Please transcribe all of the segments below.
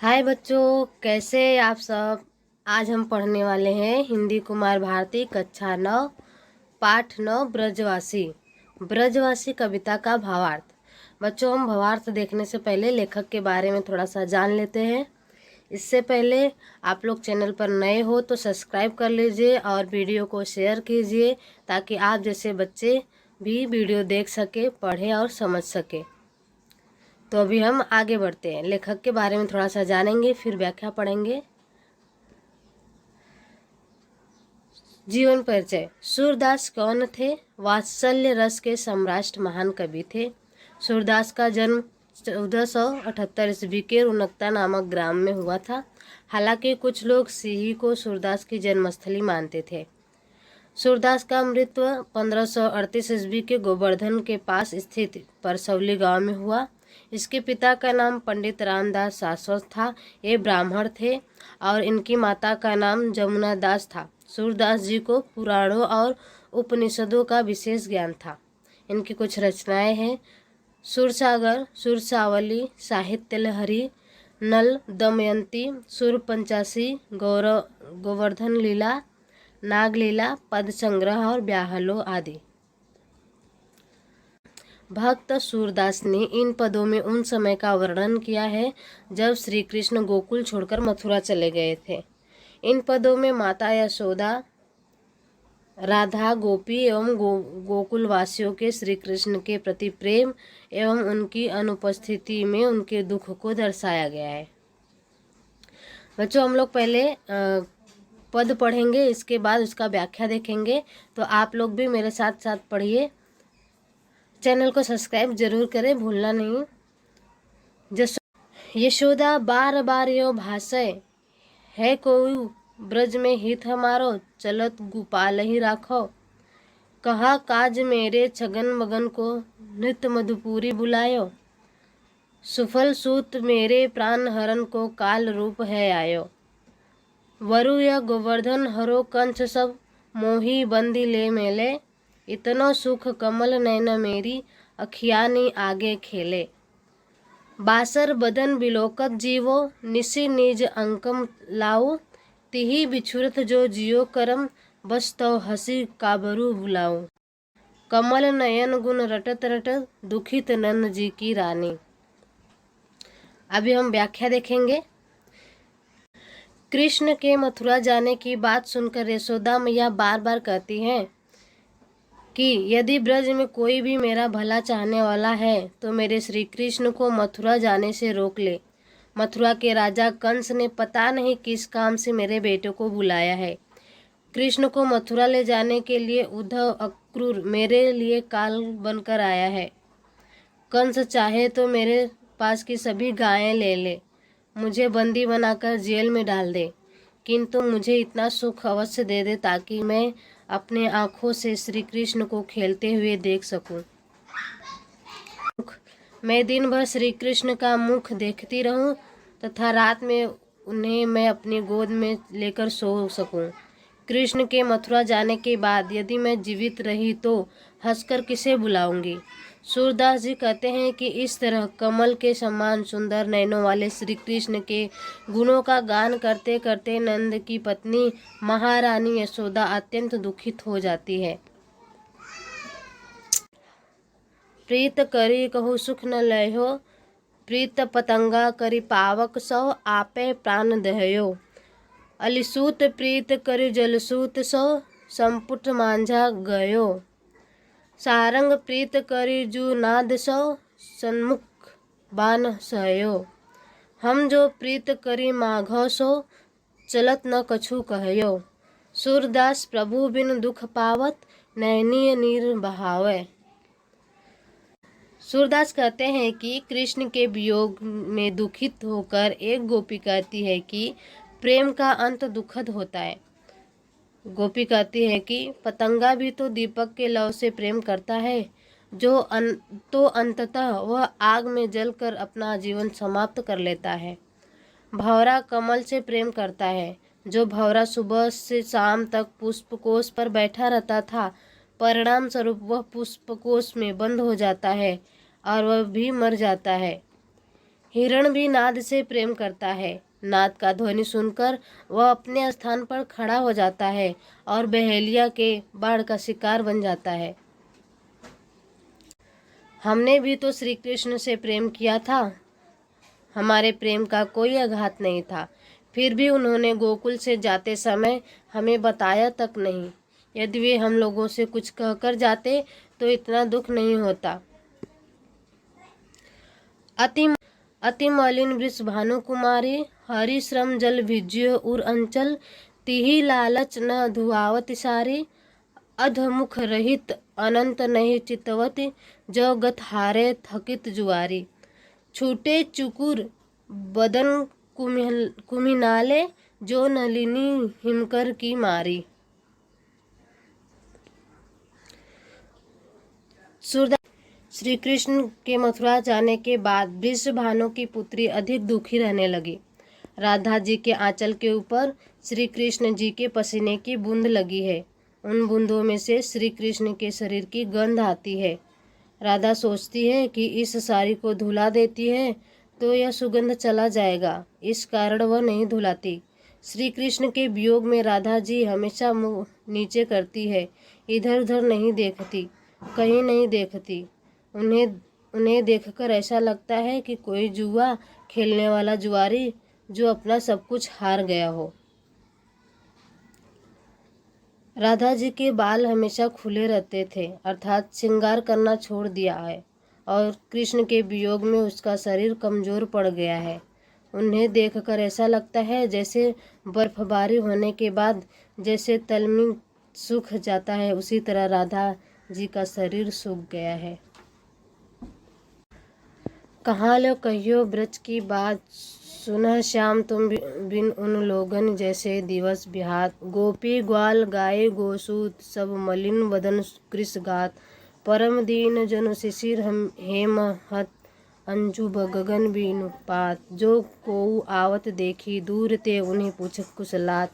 हाय बच्चों, कैसे आप सब। आज हम पढ़ने वाले हैं हिंदी कुमार भारती कक्षा 9 पाठ 9 ब्रजवासी। ब्रजवासी कविता का भावार्थ। बच्चों, हम भावार्थ देखने से पहले लेखक के बारे में थोड़ा सा जान लेते हैं। इससे पहले आप लोग चैनल पर नए हो तो सब्सक्राइब कर लीजिए और वीडियो को शेयर कीजिए ताकि आप जैसे बच्चे भी वीडियो देख सके, पढ़े और समझ सके। तो अभी हम आगे बढ़ते हैं, लेखक के बारे में थोड़ा सा जानेंगे, फिर व्याख्या पढ़ेंगे। जीवन परिचय। सूरदास कौन थे? वात्सल्य रस के सम्राट महान कवि थे। सूरदास का जन्म 1478 ईस्वी के रुनकता नामक ग्राम में हुआ था। हालांकि कुछ लोग सीही को सूरदास की जन्मस्थली मानते थे। सूरदास का मृत्यु 1538 ईस्वी के गोवर्धन के पास स्थित परसौली गांव में हुआ। इसके पिता का नाम पंडित रामदास शाश्वत था। ये ब्राह्मण थे और इनकी माता का नाम जमुना दास था। सूरदास जी को पुराणों और उपनिषदों का विशेष ज्ञान था। इनकी कुछ रचनाएं हैं: सुरसागर, सुरसावली, साहित्य लहरी, नल दमयंती, सुर पंचासी, गोवर्धन लीला, नागलीला, पद संग्रह और ब्याहलो आदि। भक्त सूरदास ने इन पदों में उन समय का वर्णन किया है जब श्री कृष्ण गोकुल छोड़कर मथुरा चले गए थे। इन पदों में माता यशोदा, राधा, गोपी एवं गोकुल वासियों के श्री कृष्ण के प्रति प्रेम एवं उनकी अनुपस्थिति में उनके दुख को दर्शाया गया है। बच्चों, हम लोग पहले पद पढ़ेंगे, इसके बाद उसका व्याख्या देखेंगे। तो आप लोग भी मेरे साथ साथ पढ़िए। चैनल को सब्सक्राइब जरूर करें, भूलना नहीं। यशोदा बार बार यो भाषय, है कोई ब्रज में हित हमारो, चलत गोपाल ही राखो। कहा काज मेरे छगन मगन को, नित्य मधुपुरी बुलायो। सुफल सूत मेरे प्राण हरण को, काल रूप है आयो। वरु या गोवर्धन हरो कंच सब, मोही बंदी ले मेले। इतनो सुख कमल नैन मेरी, अखियानी आगे खेले। बासर बदन बिलोकत जीवो, निसी निज अंकम लाऊ। तिही बिछुरत जो जियो करम, बस तो हसी काबरू बुलाऊ। कमल नयन गुण रटत रटत, दुखित नंद जी की रानी। अभी हम व्याख्या देखेंगे। कृष्ण के मथुरा जाने की बात सुनकर यशोदा मैया बार बार कहती हैं कि यदि ब्रज में कोई भी मेरा भला चाहने वाला है तो मेरे श्री कृष्ण को मथुरा जाने से रोक ले। मथुरा के राजा कंस ने पता नहीं किस काम से मेरे बेटे को बुलाया है। कृष्ण को मथुरा ले जाने के लिए उद्धव अक्रूर मेरे लिए काल बनकर आया है। कंस चाहे तो मेरे पास की सभी गायें ले ले, मुझे बंदी बनाकर जेल में डाल दे, किंतु मुझे इतना सुख अवश्य दे दे ताकि मैं अपने आँखों से श्री कृष्ण को खेलते हुए देख सकूं। मैं दिन भर श्री कृष्ण का मुख देखती रहूं तथा रात में उन्हें मैं अपनी गोद में लेकर सो सकूं। कृष्ण के मथुरा जाने के बाद यदि मैं जीवित रही तो हंसकर किसे बुलाऊंगी। सूरदास जी कहते हैं कि इस तरह कमल के समान सुंदर नैनों वाले श्री कृष्ण के गुणों का गान करते करते नंद की पत्नी महारानी यशोदा अत्यंत दुखित हो जाती है। प्रीत करी कहु सुख न लयो, प्रीत पतंगा करी पावक सो, आपे प्राण दहयो। अलिसूत प्रीत करी जलसूत सो, संपुट मांझा गयो। सारंग प्रीत करी जू नाद सो, सन्मुख बान सहयो। हम जो प्रीत करी माघो सो, चलत न कछु कहयो। सूरदास प्रभु बिन दुख पावत, नैनीय नीर बहावे। सूरदास कहते हैं कि कृष्ण के वियोग में दुखित होकर एक गोपी कहती है कि प्रेम का अंत दुखद होता है। गोपी कहती है कि पतंगा भी तो दीपक के लौ से प्रेम करता है, तो अंततः वह आग में जलकर अपना जीवन समाप्त कर लेता है। भंवरा कमल से प्रेम करता है। जो भंवरा सुबह से शाम तक पुष्पकोश पर बैठा रहता था, परिणाम स्वरूप वह पुष्पकोश में बंद हो जाता है और वह भी मर जाता है। हिरण भी नाद से प्रेम करता है। नाद का ध्वनि सुनकर वह अपने स्थान पर खड़ा हो जाता है और बहेलिया के बाढ़ का शिकार बन जाता है। हमने भी तो श्री कृष्ण से प्रेम किया था। हमारे प्रेम का कोई आघात नहीं था, फिर भी उन्होंने गोकुल से जाते समय हमें बताया तक नहीं। यदि वे हम लोगों से कुछ कहकर जाते तो इतना दुख नहीं होता। अति मलिन वृष भानुकुमारी, हरि श्रम जल भिज्यो उर अंचल, तिहि लालच न धुआवति सारी, अधमुख रहित अनंत नहीं चितवती, जो गत हारे थकित जुआरी। छूटे चुकुर बदन कुमिनाले, जो नलिनी हिमकर की मारी। श्री कृष्ण के मथुरा जाने के बाद वृषभानु की पुत्री अधिक दुखी रहने लगी। राधा जी के आंचल के ऊपर श्री कृष्ण जी के पसीने की बूंद लगी है। उन बूंदों में से श्री कृष्ण के शरीर की गंध आती है। राधा सोचती है कि इस साड़ी को धुला देती है तो यह सुगंध चला जाएगा, इस कारण वह नहीं धुलाती। श्री कृष्ण के वियोग में राधा जी हमेशा मुंह नीचे करती है, इधर उधर नहीं देखती, कहीं नहीं देखती। उन्हें देखकर ऐसा लगता है कि कोई जुआ खेलने वाला जुआरी जो अपना सब कुछ हार गया हो। राधा जी के बाल हमेशा खुले रहते थे, अर्थात श्रृंगार करना छोड़ दिया है, और कृष्ण के वियोग में उसका शरीर कमजोर पड़ गया है। उन्हें देखकर ऐसा लगता है जैसे बर्फबारी होने के बाद जैसे तलमी सूख जाता है, उसी तरह राधा जी का शरीर सूख गया है। कहाँ लो कहियो ब्रज की बात, सुनह श्याम तुम बिन उन लोगन, जैसे दिवस बिहात। गोपी ग्वाल गाय गोसूत, सब मलिन वदन कृष गात। परम दीन जनु शिशिर हेम हत, अंजु गगन बीनु पात। जो कोउ आवत देखी दूर ते, उन्हें पूछ कुशलात।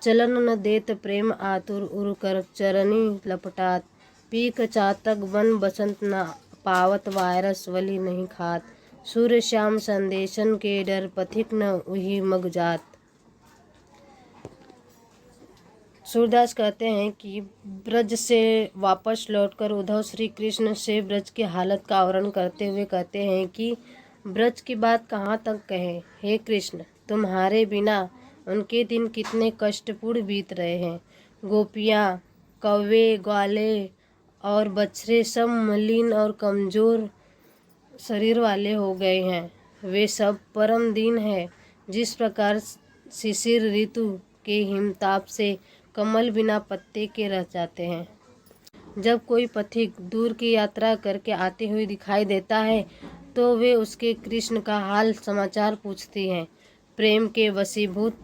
चलन न देत प्रेम आतुर, उर कर चरनी लपटात। पीक चातक वन बसंत न पावत, वायरस वली नहीं खात। सूर्य श्याम संदेशन के डर, पथिक न उही मग जात। सूरदास कहते हैं कि ब्रज से वापस लौटकर उद्धव श्री कृष्ण से ब्रज की हालत का वर्णन करते हुए कहते हैं कि ब्रज की बात कहाँ तक कहें। हे कृष्ण, तुम्हारे बिना उनके दिन कितने कष्टपूर्ण बीत रहे हैं। गोपियाँ, कौवे, ग्वाले और बछड़े सब मलिन और कमजोर शरीर वाले हो गए हैं। वे सब परम दीन हैं। जिस प्रकार शिशिर ऋतु के हिमताप से कमल बिना पत्ते के रह जाते हैं। जब कोई पथिक दूर की यात्रा करके आते हुए दिखाई देता है तो वे उसके कृष्ण का हाल समाचार पूछती हैं। प्रेम के वशीभूत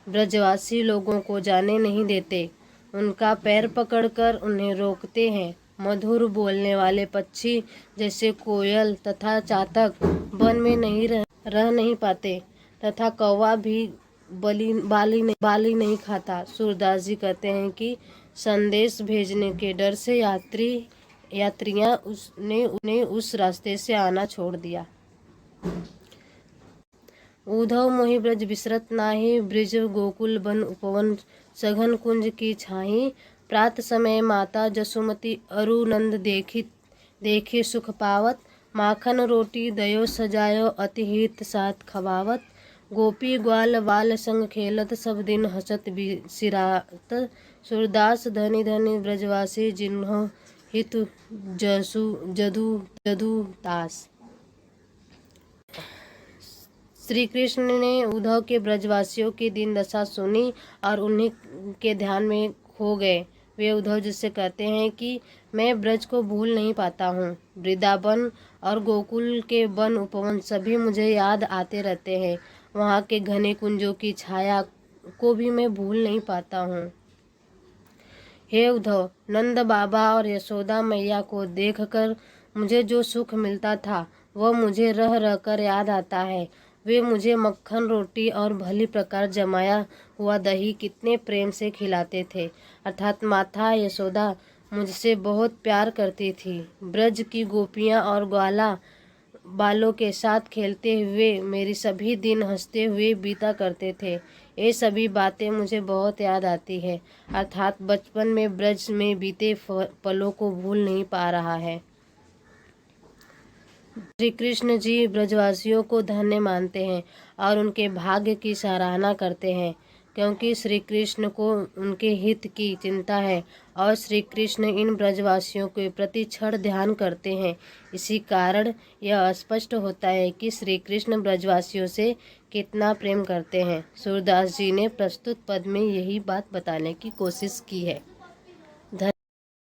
ब्रजवासी लोगों को जाने नहीं देते, उनका पैर पकड़कर उन्हें रोकते हैं। मधुर बोलने वाले पक्षी जैसे कोयल तथा चातक वन में नहीं रह नहीं पाते, तथा कौवा भी बाली नहीं खाता। सूरदास जी कहते हैं कि संदेश भेजने के डर से यात्रियां उन्हें उस रास्ते से आना छोड़ दिया। उद्धव मोहि ब्रज बिसरत नाही, ब्रिज गोकुल बन उपवन, सघन कुंज की छाही। प्रात समय माता जसुमती, अरु नंद देखी सुख पावत। माखन रोटी दयो सजायो, अति हित साथ खवावत। गोपी ग्वाल बाल संग खेलत, सब दिन हसत बिसिरात। सूरदास धनी धनी ब्रजवासी, जिन्हों हित जदु दास। श्री कृष्ण ने उद्धव के ब्रजवासियों की दीन दशा सुनी और उन्हीं के ध्यान में खो गए। वे उद्धव जी से कहते हैं कि मैं ब्रज को भूल नहीं पाता हूँ। वृंदावन और गोकुल के वन उपवन सभी मुझे याद आते रहते हैं। वहाँ के घने कुंजों की छाया को भी मैं भूल नहीं पाता हूँ। हे उद्धव, नंद बाबा और यशोदा मैया को देखकर मुझे जो सुख मिलता था वह मुझे रह रहकर याद आता है। वे मुझे मक्खन रोटी और भली प्रकार जमाया हुआ दही कितने प्रेम से खिलाते थे, अर्थात माता यशोदा मुझसे बहुत प्यार करती थी। ब्रज की गोपियाँ और ग्वाला बालों के साथ खेलते हुए मेरी सभी दिन हंसते हुए बीता करते थे। ये सभी बातें मुझे बहुत याद आती है, अर्थात बचपन में ब्रज में बीते पलों को भूल नहीं पा रहा है। श्री कृष्ण जी ब्रजवासियों को धन्य मानते हैं और उनके भाग्य की सराहना करते हैं, क्योंकि श्री कृष्ण को उनके हित की चिंता है और श्री कृष्ण इन ब्रजवासियों के प्रति क्षण ध्यान करते हैं। इसी कारण यह स्पष्ट होता है कि श्री कृष्ण ब्रजवासियों से कितना प्रेम करते हैं। सूरदास जी ने प्रस्तुत पद में यही बात बताने की कोशिश की है।